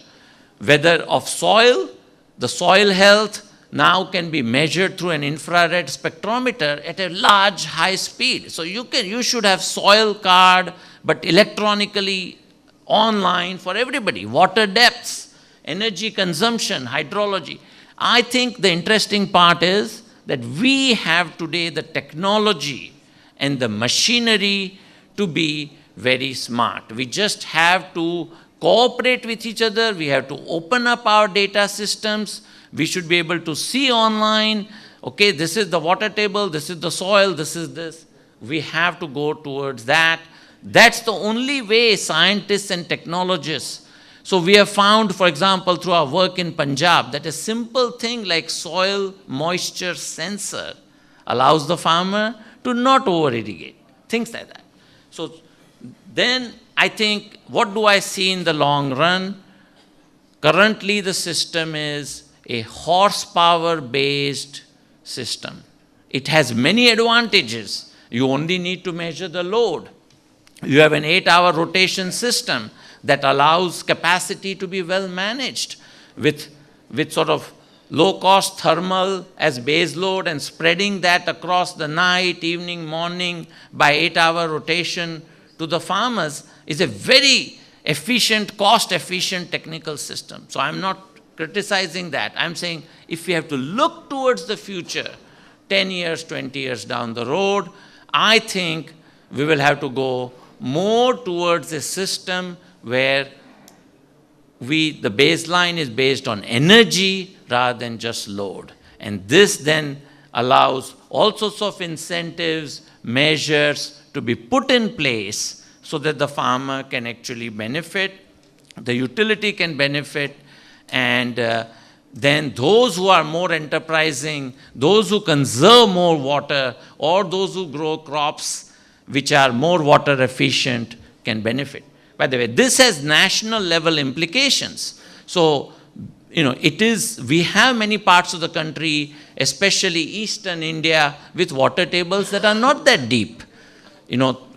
S5: whether of soil, the soil health now can be measured through an infrared spectrometer at a large, high speed. So you should have soil card, but electronically online for everybody. Water depths, energy consumption, hydrology. I think the interesting part is that we have today the technology and the machinery to be very smart. We just have to cooperate with each other. We have to open up our data systems. We should be able to see online, okay, this is the water table, this is the soil, this is this. We have to go towards that. That's the only way scientists and technologists. So we have found, for example, through our work in Punjab, that a simple thing like soil moisture sensor allows the farmer to not over-irrigate, things like that. So then I think, what do I see in the long run? Currently the system is a horsepower-based system. It has many advantages. You only need to measure the load. You have an 8-hour rotation system that allows capacity to be well managed with sort of low-cost thermal as base load and spreading that across the night, evening, morning by 8-hour rotation to the farmers is a very efficient, cost-efficient technical system. So I'm not criticizing that. I'm saying if we have to look towards the future, 10 years, 20 years down the road, I think we will have to go more towards a system where the baseline is based on energy rather than just load. And this then allows all sorts of incentives, measures to be put in place so that the farmer can actually benefit, the utility can benefit, and then those who are more enterprising, those who conserve more water, or those who grow crops which are more water efficient can benefit. By the way, this has national level implications. So, we have many parts of the country, especially eastern India, with water tables that are not that deep.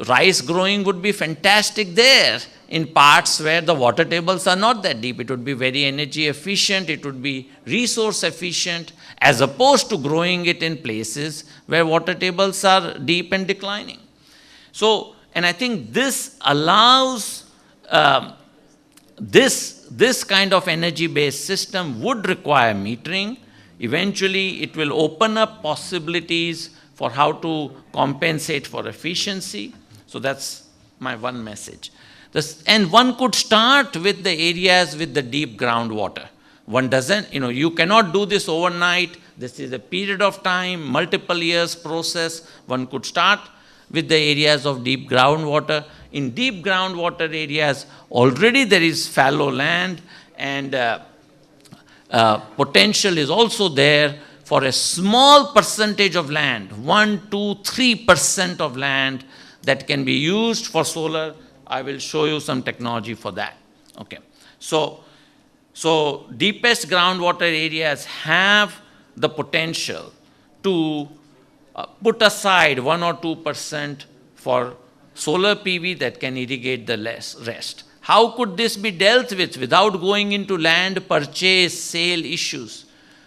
S5: Rice growing would be fantastic there in parts where the water tables are not that deep. It would be very energy efficient, it would be resource efficient, as opposed to growing it in places where water tables are deep and declining. So, and I think this allows this kind of energy-based system would require metering. Eventually, it will open up possibilities for how to compensate for efficiency. So that's my one message. And one could start with the areas with the deep groundwater. One doesn't, you cannot do this overnight. This is a period of time, multiple years process. One could start with the areas of deep groundwater. In deep groundwater areas, already there is fallow land, and potential is also there for a small percentage of land, 1, 2, 3% of land that can be used for solar. I will show you some technology for that. Okay. So deepest groundwater areas have the potential to put aside 1 or 2% for solar PV that can irrigate the rest. How could this be dealt with without going into land purchase, sale issues?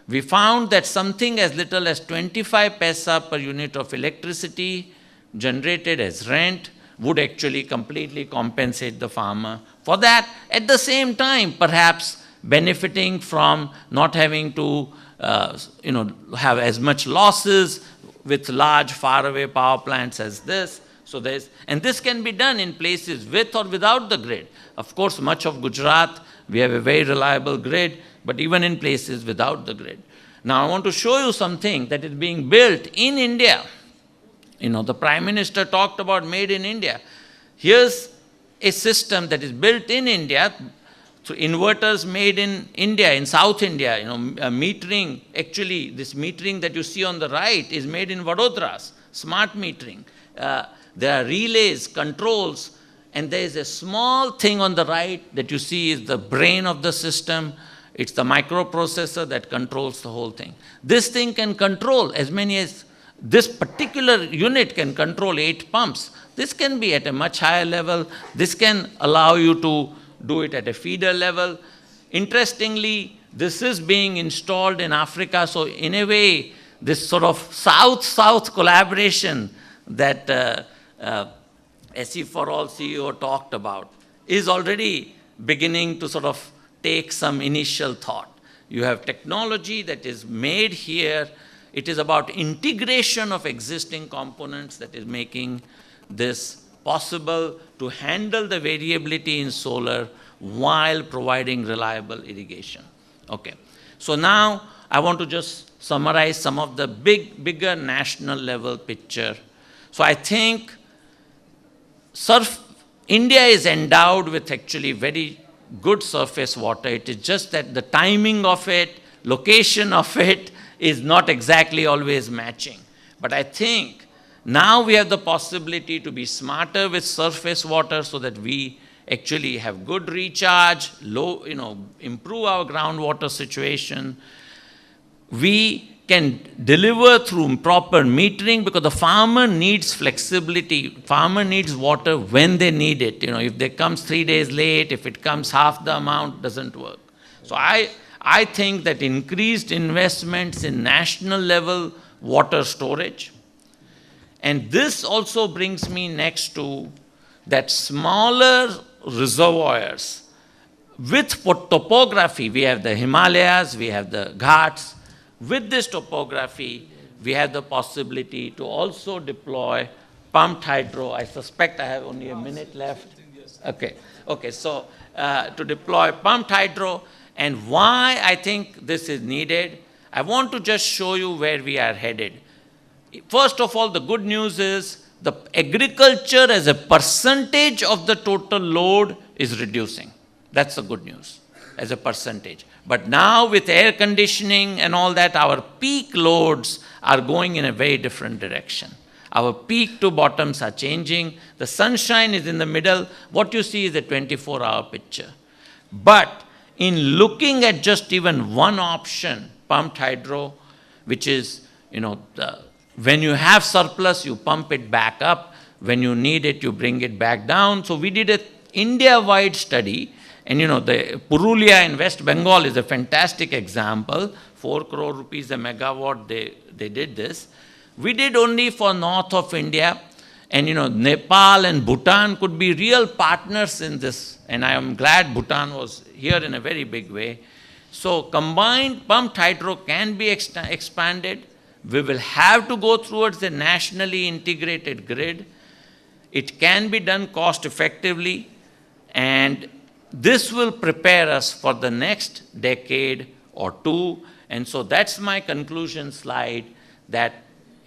S5: We found that something as little as 25 paisa per unit of electricity generated as rent would actually completely compensate the farmer for that. At the same time, perhaps benefiting from not having to have as much losses with large faraway power plants as this. So and this can be done in places with or without the grid. Of course, much of Gujarat, we have a very reliable grid, but even in places without the grid. Now, I want to show you something that is being built in India. The Prime Minister talked about made in India. Here's a system that is built in India, so inverters made in India, in South India, metering. Actually, this metering that you see on the right is made in Vadodara, smart metering. There are relays, controls, and there is a small thing on the right that you see is the brain of the system. It's the microprocessor that controls the whole thing. This thing can control as many as, this particular unit can control 8 pumps. This can be at a much higher level. This can allow you to do it at a feeder level. Interestingly, this is being installed in Africa. So in a way, this sort of South-South collaboration that SE for All CEO talked about is already beginning to sort of take some initial thought. You have technology that is made here. It is about integration of existing components that is making this possible to handle the variability in solar while providing reliable irrigation. Okay. So now I want to just summarize some of the bigger national level picture. So I think India is endowed with actually very good surface water. It is just that the timing of it, location of it is not exactly always matching. But I think now we have the possibility to be smarter with surface water so that we actually have good recharge, improve our groundwater situation. We can deliver through proper metering because the farmer needs flexibility. Farmer needs water when they need it. If it comes 3 days late, if it comes half the amount, doesn't work. So I think that increased investments in national level water storage, and this also brings me next to that smaller reservoirs with topography. We have the Himalayas, we have the Ghats. With this topography, we have the possibility to also deploy pumped hydro. I suspect I have only a minute left. Okay, so to deploy pumped hydro, and why I think this is needed, I want to just show you where we are headed. First of all, the good news is the agriculture as a percentage of the total load is reducing. That's the good news, as a percentage. But now with air conditioning and all that, our peak loads are going in a very different direction. Our peak to bottoms are changing. The sunshine is in the middle. What you see is a 24-hour picture. But in looking at just even one option, pumped hydro, which is, when you have surplus, you pump it back up. When you need it, you bring it back down. So we did an India-wide study. And the Purulia in West Bengal is a fantastic example. 4 crore rupees a megawatt, they did this. We did only for north of India. And Nepal and Bhutan could be real partners in this. And I am glad Bhutan was here in a very big way. So combined pumped hydro can be expanded. We will have to go towards a nationally integrated grid. It can be done cost effectively, and this will prepare us for the next decade or two. And so that's my conclusion slide, that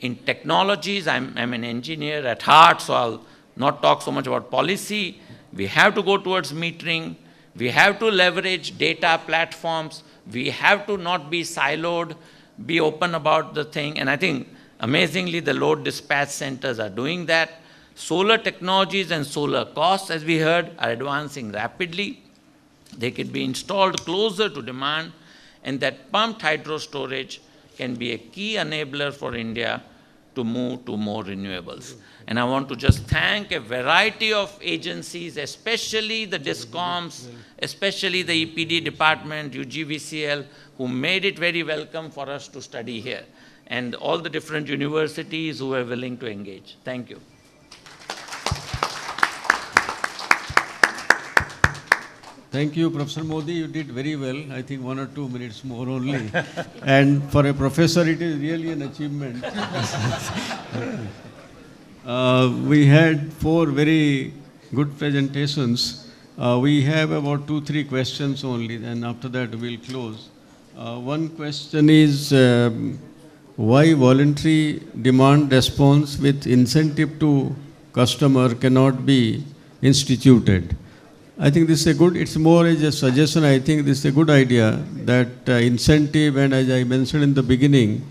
S5: in technologies, I'm an engineer at heart, so I'll not talk so much about policy. We have to go towards metering. We have to leverage data platforms. We have to not be siloed, be open about the thing. And I think, amazingly, the load dispatch centers are doing that. Solar technologies and solar costs, as we heard, are advancing rapidly. They can be installed closer to demand, and that pumped hydro storage can be a key enabler for India to move to more renewables. And I want to just thank a variety of agencies, especially the DISCOMs, especially the EPD department, UGVCL, who made it very welcome for us to study here, and all the different universities who were willing to engage. Thank you.
S1: Thank you, Professor Modi. You did very well. I think 1 or 2 minutes more only. And for a professor, it is really an achievement. We had 4 very good presentations. We have about 2-3 questions only, and after that we'll close. One question is, why voluntary demand response with incentive to customer cannot be instituted? I think this is a good, it's more as a suggestion. I think this is a good idea that incentive, and as I mentioned in the beginning,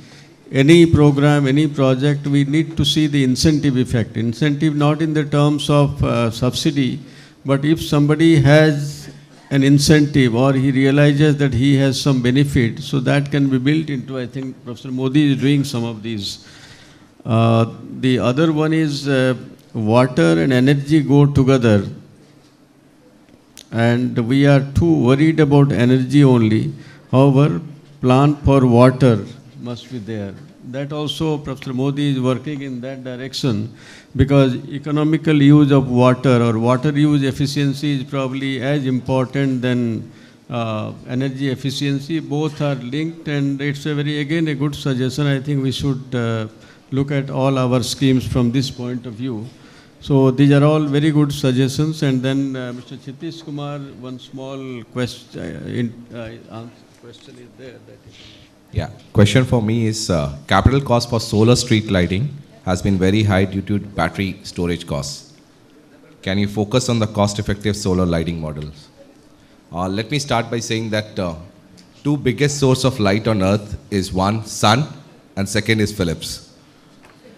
S1: any program, any project, we need to see the incentive effect. Incentive not in the terms of subsidy, but if somebody has an incentive or he realizes that he has some benefit, so that can be built into, I think Professor Modi is doing some of these. The other one is water and energy go together. And we are too worried about energy only. However, plan for water must be there. That also, Professor Modi is working in that direction, because economical use of water or water use efficiency is probably as important than energy efficiency. Both are linked, and it's a very, again, a good suggestion. I think we should look at all our schemes from this point of view. So these are all very good suggestions. And then Mr. Chitish Kumar, one small question is there.
S6: Yeah, question for me is capital cost for solar street lighting has been very high due to battery storage costs. Can you focus on the cost-effective solar lighting models? Let me start by saying that 2 biggest source of light on earth is one, sun, and second is Philips.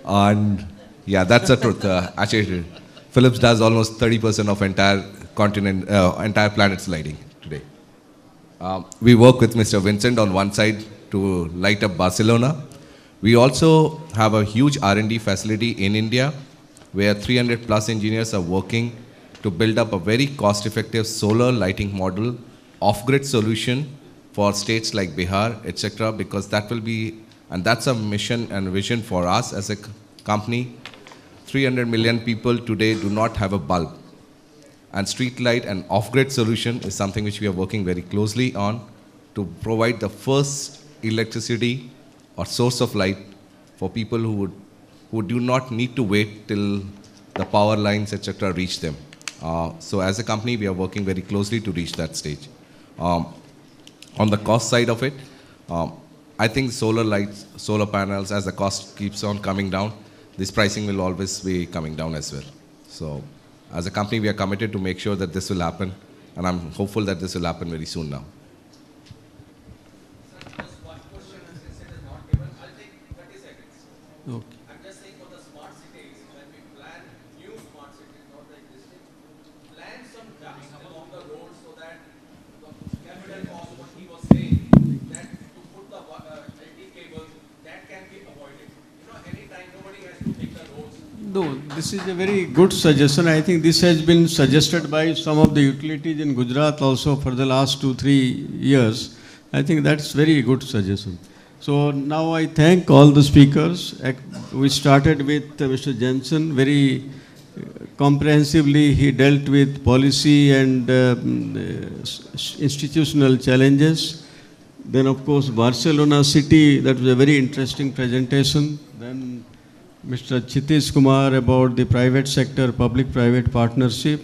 S6: And yeah, that's the truth. Actually, Philips does almost 30% of entire planet's lighting today. We work with Mr. Vincent on one side to light up Barcelona. We also have a huge R&D facility in India where 300 plus engineers are working to build up a very cost-effective solar lighting model, off-grid solution for states like Bihar, etc., because that will be, and that's a mission and vision for us as a company. 300 million people today do not have a bulb. And street light and off-grid solution is something which we are working very closely on to provide the first electricity or source of light for people who do not need to wait till the power lines, etc., reach them. So as a company, we are working very closely to reach that stage. On the cost side of it, I think solar lights, solar panels, as the cost keeps on coming down, this pricing will always be coming down as well. So as a company, we are committed to make sure that this will happen, and I'm hopeful that this will happen very soon now.
S1: Okay.
S7: I'm just saying for the smart cities, when we plan new smart cities, not the existing, plan some ducts along the road so that the capital cost, what he was saying, that to put the LT cables, that can be avoided. Anytime nobody has to take the roads.
S1: No, this is a very good suggestion. I think this has been suggested by some of the utilities in Gujarat also for the last 2-3 years. I think that's very good suggestion. So now I thank all the speakers. We started with Mr. Jensen. Very comprehensively he dealt with policy and institutional challenges. Then of course Barcelona city, that was a very interesting presentation. Then Mr. Chitish Kumar about the private sector, public-private partnership.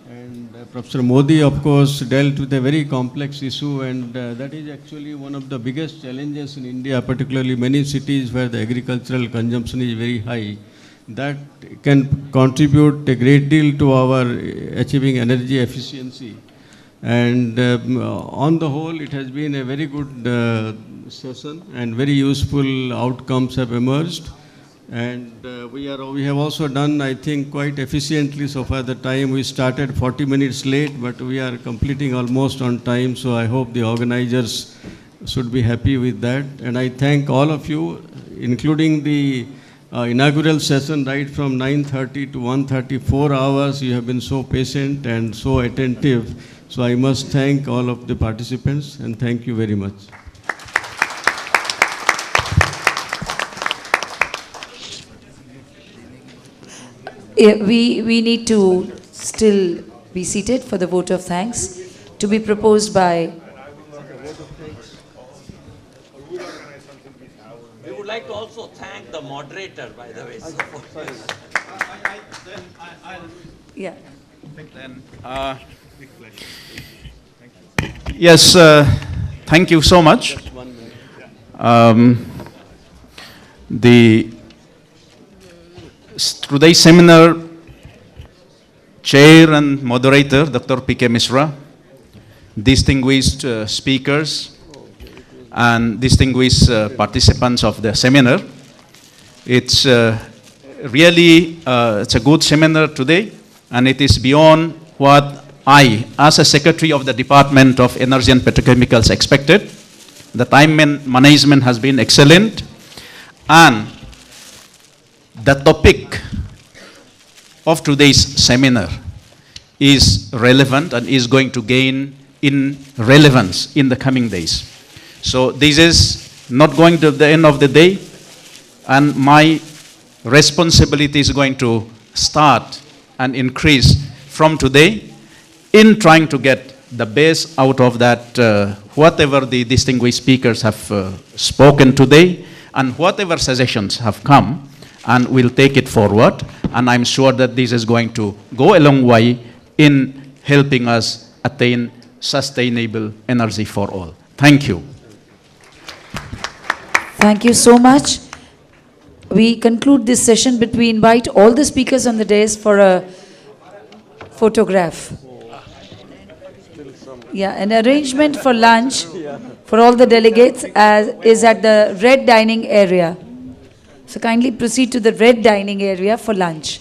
S1: And Professor Modi, of course, dealt with a very complex issue, and that is actually one of the biggest challenges in India, particularly many cities where the agricultural consumption is very high. That can contribute a great deal to our achieving energy efficiency. And on the whole, it has been a very good session, and very useful outcomes have emerged. And we have also done, I think, quite efficiently so far. The time we started 40 minutes late, but we are completing almost on time. So I hope the organizers should be happy with that. And I thank all of you, including the inaugural session, right from 9:30 to 1:30, 4 hours. You have been so patient and so attentive. So I must thank all of the participants, and thank you very much.
S8: We need to still be seated for the vote of thanks to be proposed by.
S5: We would like to also thank the moderator, by the way.
S8: Yeah.
S9: Yes, thank you so much. Today's seminar chair and moderator, Dr. P.K. Misra, distinguished speakers, and distinguished participants of the seminar. It's really it's a good seminar today, and it is beyond what I, as a Secretary of the Department of Energy and Petrochemicals, expected. The time management has been excellent, and the topic of today's seminar is relevant and is going to gain in relevance in the coming days. So this is not going to the end of the day, and my responsibility is going to start and increase from today in trying to get the best out of that, whatever the distinguished speakers have spoken today, and whatever suggestions have come, and we'll take it forward. And I'm sure that this is going to go a long way in helping us attain sustainable energy for all. Thank you.
S8: Thank you so much. We conclude this session, but we invite all the speakers on the dais for a photograph. Yeah, an arrangement for lunch for all the delegates is at the red dining area. So kindly proceed to the red dining area for lunch.